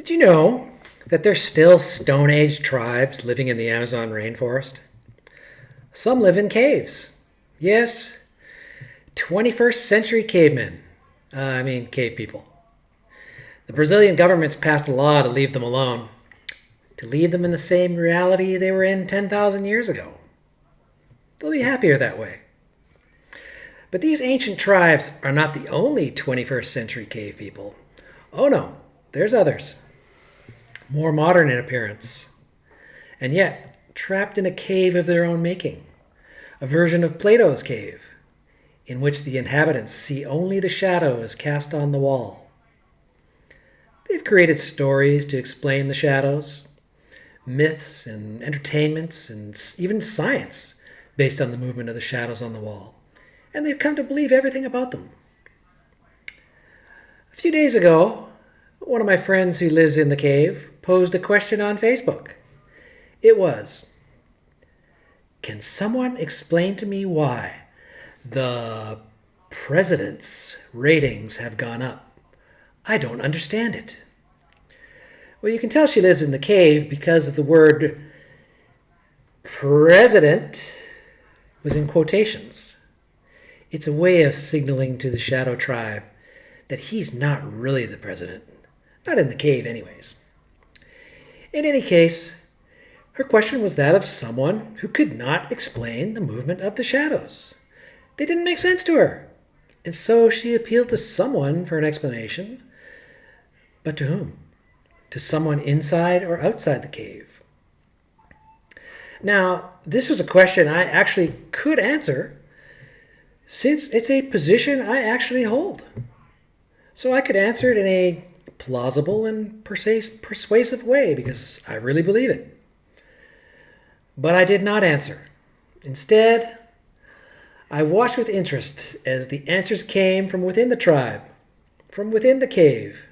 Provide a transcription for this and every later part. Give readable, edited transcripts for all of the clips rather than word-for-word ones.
Did you know that there's still Stone Age tribes living in the Amazon rainforest? Some live in caves. Yes, 21st century cavemen. Cave people. The Brazilian government's passed a law to leave them alone, to leave them in the same reality they were in 10,000 years ago. They'll be happier that way. But these ancient tribes are not the only 21st century cave people. Oh no, there's others. More modern in appearance, and yet trapped in a cave of their own making, a version of Plato's cave, in which the inhabitants see only the shadows cast on the wall. They've created stories to explain the shadows, myths and entertainments, and even science based on the movement of the shadows on the wall, and they've come to believe everything about them. A few days ago, one of my friends who lives in the cave posed a question on Facebook. It was, can someone explain to me why the president's ratings have gone up? I don't understand it. Well, you can tell she lives in the cave because of the word president was in quotations. It's a way of signaling to the shadow tribe that he's not really the president. Not in the cave, anyways. In any case, her question was that of someone who could not explain the movement of the shadows. They didn't make sense to her. And so she appealed to someone for an explanation. But to whom? To someone inside or outside the cave? Now, this was a question I actually could answer, since it's a position I actually hold. So I could answer it in a plausible and persuasive way because I really believe it. But I did not answer. Instead, I watched with interest as the answers came from within the tribe, from within the cave.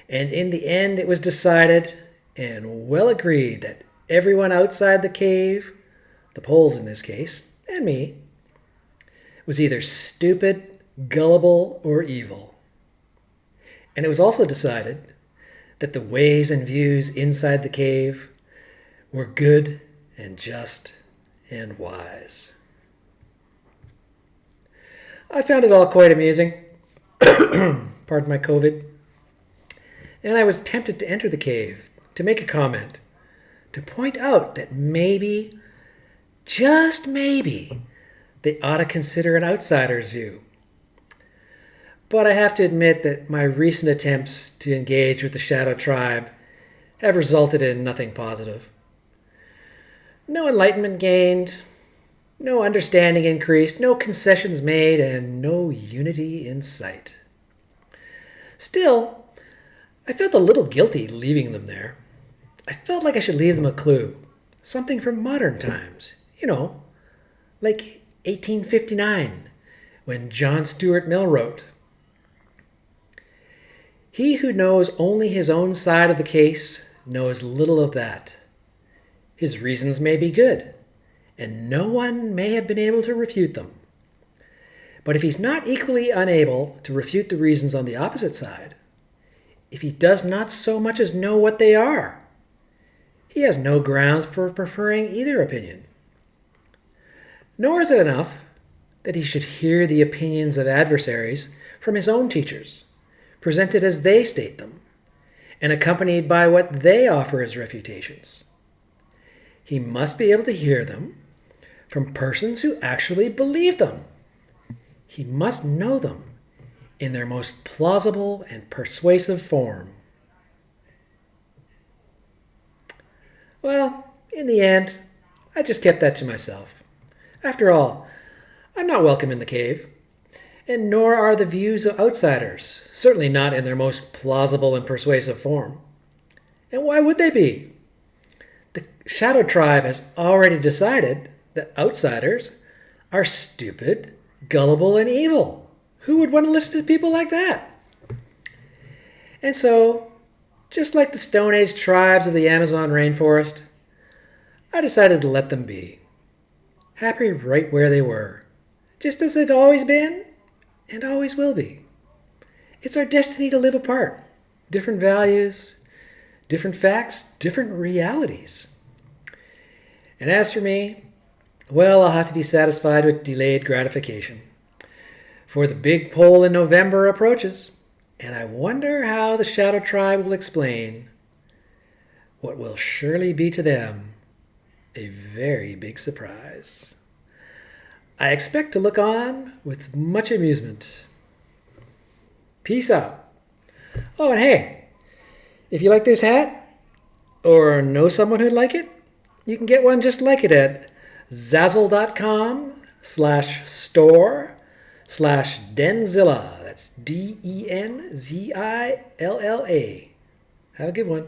And in the end, it was decided and well agreed that everyone outside the cave, the poles in this case, and me, was either stupid, gullible, or evil. And it was also decided that the ways and views inside the cave were good and just and wise. I found it all quite amusing. Pardon my COVID. And I was tempted to enter the cave, to make a comment, to point out that maybe, just maybe, they ought to consider an outsider's view. But I have to admit that my recent attempts to engage with the Shadow Tribe have resulted in nothing positive. No enlightenment gained, no understanding increased, no concessions made, and no unity in sight. Still, I felt a little guilty leaving them there. I felt like I should leave them a clue, something from modern times, like 1859, when John Stuart Mill wrote, "He who knows only his own side of the case knows little of that. His reasons may be good, and no one may have been able to refute them. But if he's not equally unable to refute the reasons on the opposite side, if he does not so much as know what they are, he has no grounds for preferring either opinion. Nor is it enough that he should hear the opinions of adversaries from his own teachers, presented as they state them, and accompanied by what they offer as refutations. He must be able to hear them from persons who actually believe them. He must know them in their most plausible and persuasive form." Well, in the end, I just kept that to myself. After all, I'm not welcome in the cave, and nor are the views of outsiders, certainly not in their most plausible and persuasive form. And why would they be? The Shadow Tribe has already decided that outsiders are stupid, gullible, and evil. Who would want to listen to people like that? And so, just like the Stone Age tribes of the Amazon rainforest, I decided to let them be. Happy right where they were, just as they've always been and always will be. It's our destiny to live apart, different values, different facts, different realities. And as for me, well, I'll have to be satisfied with delayed gratification. For the big poll in November approaches, and I wonder how the Shadow Tribe will explain what will surely be to them a very big surprise. I expect to look on with much amusement. Peace out. Oh, and hey, if you like this hat, or know someone who'd like it, you can get one just like it at Zazzle.com/store/Denzilla. That's Denzilla. Have a good one.